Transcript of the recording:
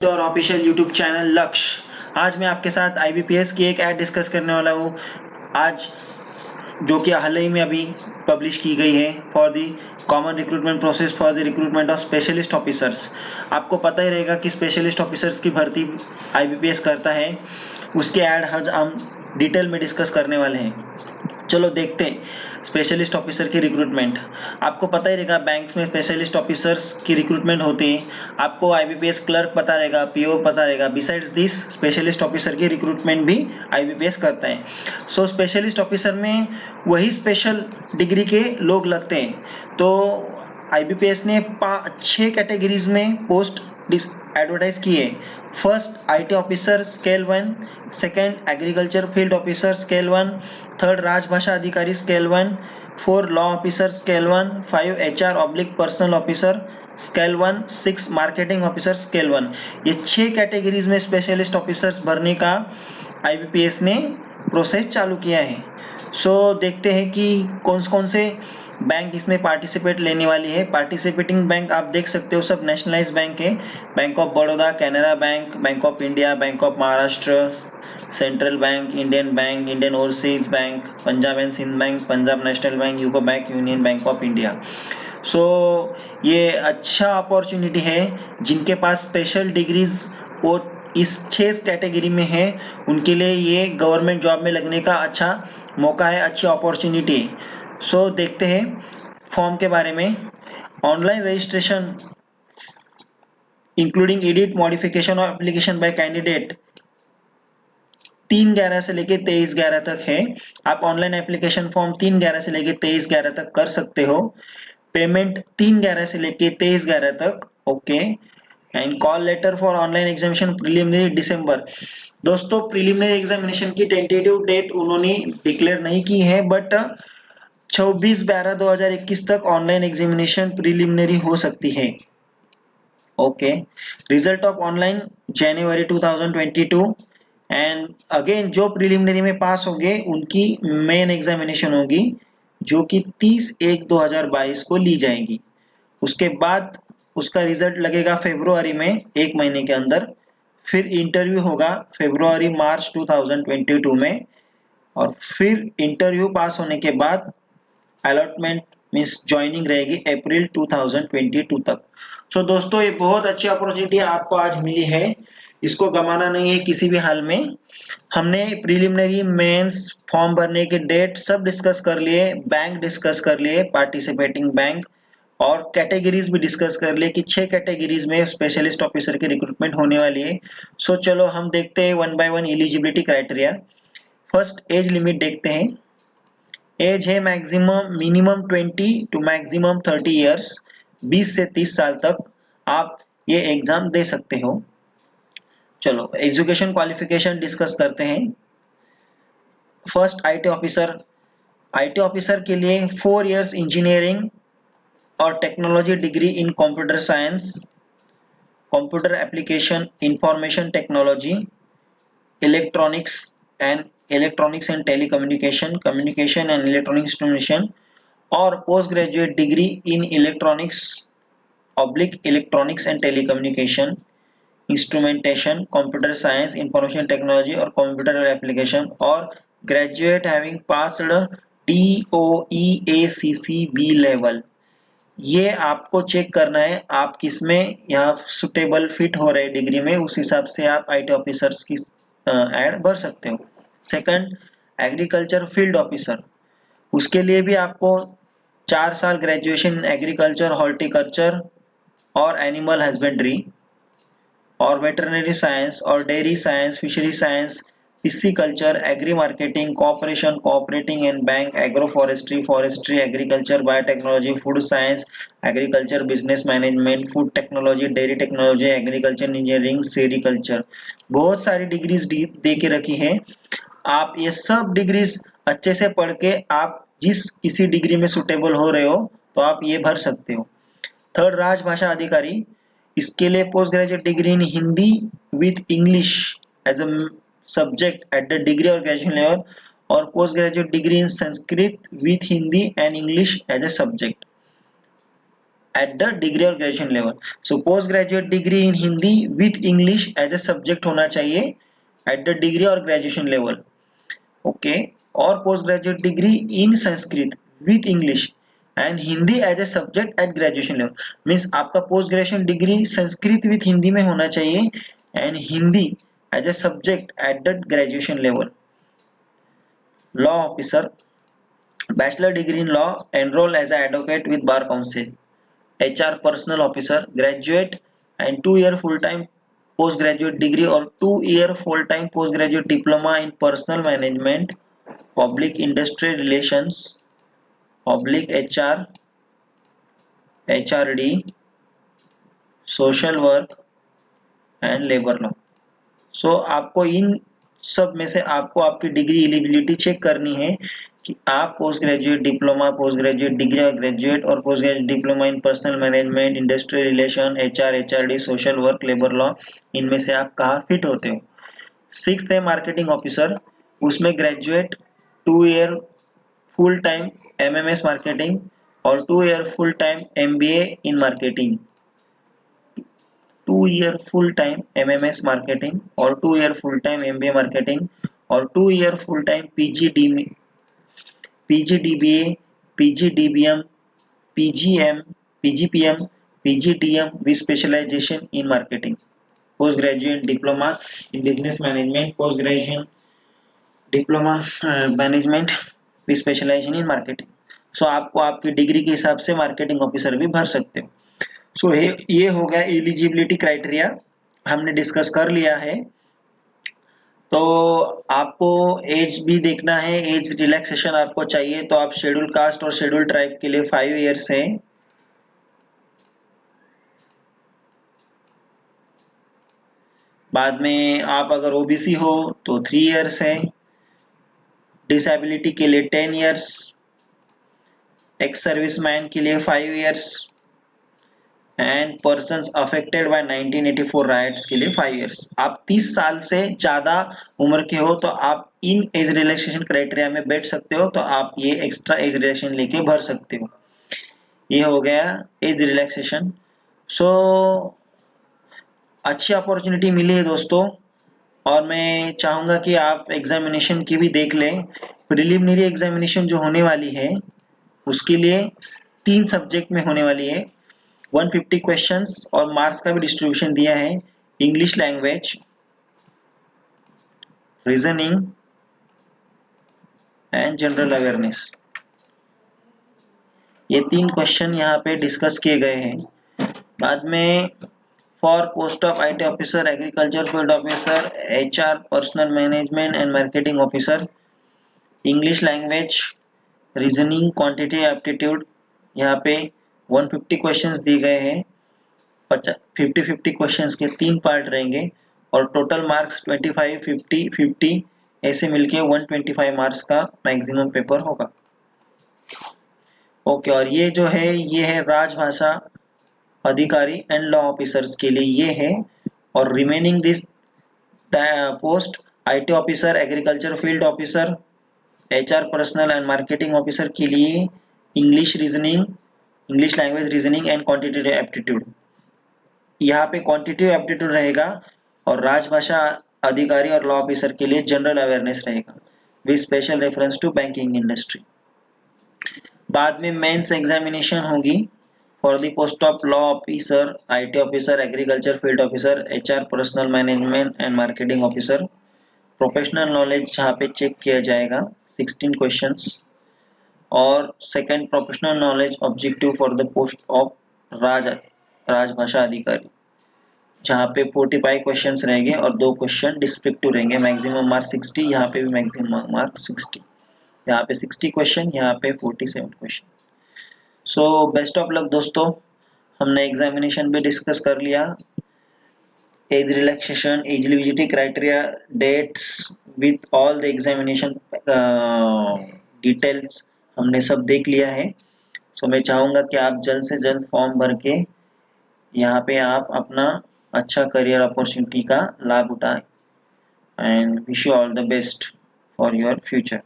और official YouTube channel लक्ष्य। आज मैं आपके साथ आईबीपीएस की एक ऐड डिस्कस करने वाला हूँ आज, जो कि हाल ही में अभी पब्लिश की गई है for the common recruitment process for the recruitment of specialist officers. आपको पता ही रहेगा कि स्पेशलिस्ट ऑफिसर्स की भर्ती आईबीपीएस करता है, उसके ऐड आज हम डिटेल में डिस्कस करने वाले हैं। चलो देखते हैं स्पेशलिस्ट ऑफिसर की रिक्रूटमेंट। आपको पता ही रहेगा बैंक्स में स्पेशलिस्ट ऑफिसर्स की रिक्रूटमेंट होती है। आपको आईबीपीएस क्लर्क पता रहेगा, पीओ पता रहेगा। बिसाइड्स दिस स्पेशलिस्ट ऑफिसर की रिक्रूटमेंट भी आईबीपीएस करता है। सो स्पेशलिस्ट ऑफिसर में वही स्पेशल डिग्री के लोग लगते हैं। तो आईबीपीएस ने 6 कैटेगरीज में पोस्ट एडवर्टाइज की है। First IT officer scale 1, second agriculture field officer scale 1, third राजभाषा अधिकारी स्केल 1, 4 लॉ ऑफिसर स्केल 1, 5 HR/पर्सनल officer scale 1, 6 marketing officer scale 1। ये 6 कैटेगरीज में स्पेशलिस्ट ऑफिसर्स भरने का आईबीपीएस ने प्रोसेस चालू किया है। सो देखते हैं कि कौन से बैंक इसमें पार्टिसिपेट लेने वाली है। पार्टिसिपेटिंग बैंक आप देख सकते हो सब नेशनलाइज बैंक है। Bank of Baroda, Canara bank, bank of India, bank of Maharashtra, central bank, Indian overseas bank, Punjab and Sindh bank, Punjab national bank, UCO bank, union bank of India. So ये अच्छा अपॉर्चुनिटी है जिनके पास स्पेशल डिग्रीज वो इस 6 कैटेगरी में है, उनके लिए ये गवर्नमेंट जॉब में लगने का अच्छा मौका है, अच्छी अपॉर्चुनिटी है। सो देखते हैं फॉर्म के बारे में। Online registration including edit modification of application by candidate 3/11 से लेके 23/11 तक है। आप ऑनलाइन एप्लीकेशन फॉर्म 3/11 से लेके 23/11 तक कर सकते हो। पेमेंट 3/11 से लेके 23/11 तक। Okay. And call letter for online examination preliminary December. दोस्तों प्रीलिमिनरी एग्जामिनेशन की टेंटेटिव डेट उन्होंने डिक्लेयर नहीं की है, बट 26/12/2021 तक ऑनलाइन एग्जामिनेशन प्रीलिमिनरी हो सकती है। Okay. Result of online January 2022 and again जो प्रीलिमिनरी में पास होंगे उनकी मेन एग्जामिनेशन होगी, जो कि 30/1/2022 को ली जाएगी। उसके बाद उसका रिजल्ट लगेगा फरवरी में, 1 महीने के अंदर। फिर इंटरव्यू होगा फरवरी-मार्च 2022 में, और फिर इंटरव्यू पास होने के बाद अलॉटमेंट मींस ज्वाइनिंग रहेगी अप्रैल 2022 तक। सो दोस्तों ये बहुत अच्छी अपॉर्चुनिटी आपको आज मिली है, इसको गंवाना नहीं है किसी भी हाल में। हमने प्रीलिमिनरी मेंस फॉर्म भरने के डेट सब डिस्कस कर लिए, बैंक डिस्कस कर लिए, पार्टिसिपेटिंग बैंक, और कैटेगरीज भी डिस्कस कर लिए कि 6 कैटेगरीज में स्पेशलिस्ट ऑफिसर की रिक्रूटमेंट होने वाली है। सो चलो हम देखते हैं one by one eligibility criteria. First age limit देखते हैं। एज है maximum minimum 20 to maximum 30 years. 20 से 30 साल तक आप ये एग्जाम दे सकते हो। चलो एजुकेशन क्वालिफिकेशन डिस्कस करते हैं। फर्स्ट आईटी ऑफिसर के लिए 4 इयर्स इंजीनियरिंग और technology degree in computer science, computer application, information technology, electronics and telecommunication, communication and electronic instrumentation, और post graduate degree in electronics and telecommunication, instrumentation, computer science, information technology और computer application, और graduate having passed TOEIC B level. ये आपको check करना है आप किसमें यहाँ सुटेबल फिट हो रहे डिग्री में, उस हिसाब से आप आईटी ऑफिसर्स की ऐड भर सकते हो। सेकंड एग्रीकल्चर फील्ड ऑफिसर, उसके लिए भी आपको 4 साल ग्रेजुएशन एग्रीकल्चर, हॉर्टिकल्चर और एनिमल हस्बेंड्री और वेटरनरी साइंस और dairy science, fishery science, pisciculture, agri marketing, cooperation, cooperating and bank, agro forestry, agriculture, biotechnology, food science, agriculture business management, food technology, dairy technology, agriculture engineering, sericulture. बहुत सारी degrees दे के रखी है। आप ये सब डिग्रीज अच्छे से पढ़ के आप जिस किसी डिग्री में सुटेबल हो रहे हो तो आप ये भर सकते हो। थर्ड राजभाषा अधिकारी, इसके लिए post graduate degree in Hindi with English as a subject at the degree और ग्रेजुएशन लेवल, और post graduate degree in Sanskrit with Hindi and English as a subject. at the degree or graduation level. So post graduate degree in Hindi with English as a subject होना चाहिए at the degree or graduation level. Okay, or post graduate degree in Sanskrit with English and Hindi as a subject at graduation level. Means आपका post graduation degree Sanskrit with Hindi में होना चाहिए and Hindi as a subject at the graduation level. Law officer, bachelor degree in law, enroll as an advocate with bar council. HR personal officer, graduate and 2-year full-time postgraduate degree or 2-year full-time postgraduate diploma in personal management, public industry relations, public HR, HRD, social work and labor law. So आपको इन सब में से आपको आपकी degree eligibility check करनी है कि आप post graduate diploma, post graduate degree और ग्रेजुएट और post graduate diploma in personal management, industrial relation, HR, HRD, social work, labour law, इनमें से आप कहाँ फिट होते हो। 6th है मार्केटिंग ऑफिसर, उसमें graduate 2-year full time MMS marketing और 2-year full time MBA in marketing, 2-year full time MMS marketing और 2-year full time MBA marketing और 2-year full time PGDBA, PGDBM, PGM, PGPM, PGDM with specialization in marketing. Postgraduate diploma in business management, postgraduate diploma management with specialization in marketing. So आपको आपकी degree के हिसाब से marketing officer भी भर सकते हो। सो ये हो गया एलिजिबिलिटी क्राइटेरिया, हमने डिस्कस कर लिया है। तो आपको एज भी देखना है, एज रिलैक्सेशन आपको चाहिए तो आप शेड्यूल कास्ट और शेड्यूल ट्राइब के लिए 5 इयर्स है। बाद में आप अगर ओबीसी हो तो 3 इयर्स है, डिसेबिलिटी के लिए 10 इयर्स, एक्स सर्विसमैन के लिए 5 years and persons affected by 1984 rights के लिए 5 इयर्स। आप 30 साल से ज्यादा उम्र के हो तो आप इन एज रिलैक्सेशन क्राइटेरिया में बैठ सकते हो, तो आप ये एक्स्ट्रा एज रिलैक्सेशन लेके भर सकते हो। ये हो गया एज रिलैक्सेशन। सो अच्छी अपॉर्चुनिटी मिली है दोस्तों, और मैं चाहूंगा कि आप एग्जामिनेशन की भी देख लें। प्रिलिमिनरी एग्जामिनेशन जो होने वाली है उसके लिए 3 सब्जेक्ट में होने वाली है, 150 क्वेश्चंस और मार्क्स का भी डिस्ट्रीब्यूशन दिया है। English language, reasoning and general awareness, ये 3 क्वेश्चन यहाँ पे डिस्कस किए गए हैं। बाद में for post of IT officer, agriculture field officer, HR, personnel management and marketing officer, English language, reasoning, quantity aptitude, यहाँ पे 150 क्वेश्चंस दिए गए हैं। 50-50 क्वेश्चंस के 3 पार्ट रहेंगे और टोटल मार्क्स 25, 50, 50 ऐसे मिलके 125 मार्क्स का मैक्सिमम पेपर होगा। ओके, और ये जो है ये है राजभाषा अधिकारी एंड लॉ ऑफिसर्स के लिए ये है, और remaining this post IT officer, agriculture field officer, HR, personal and marketing officer के लिए English reasoning, English language reasoning and quantitative aptitude, यहाँ पे क्वांटिटेटिव एप्टीट्यूड रहेगा, और राजभाषा अधिकारी और लॉ ऑफिसर के लिए जनरल अवेयरनेस रहेगा with special reference to banking industry. बाद में मेंस एग्जामिनेशन होगी for the post of law officer, IT officer, agriculture field officer, HR, personnel management and marketing officer. Professional knowledge जहाँ पे check किया जाएगा 16 क्वेश्चंस, और second professional knowledge objective for the post of राजभाषा अधिकारी, जहाँ पे 45 क्वेश्चंस रहेंगे और 2 क्वेश्चन डिस्क्रिप्टिव रहेंगे। मैक्सिमम मार्क 60, यहाँ पे भी मैक्सिमम मार्क 60, यहाँ पे 60 क्वेश्चन, यहाँ पे 47 question. So best of luck दोस्तों, हमने एग्जामिनेशन भी डिस्कस कर लिया, age relaxation, eligibility criteria, dates with all the examination details हमने सब देख लिया है। सो मैं चाहूँगा कि आप जल्द से जल्द फॉर्म भर के यहाँ पे आप अपना अच्छा करियर अपॉर्चुनिटी का लाभ उठाएं, and wish you all the best for your future.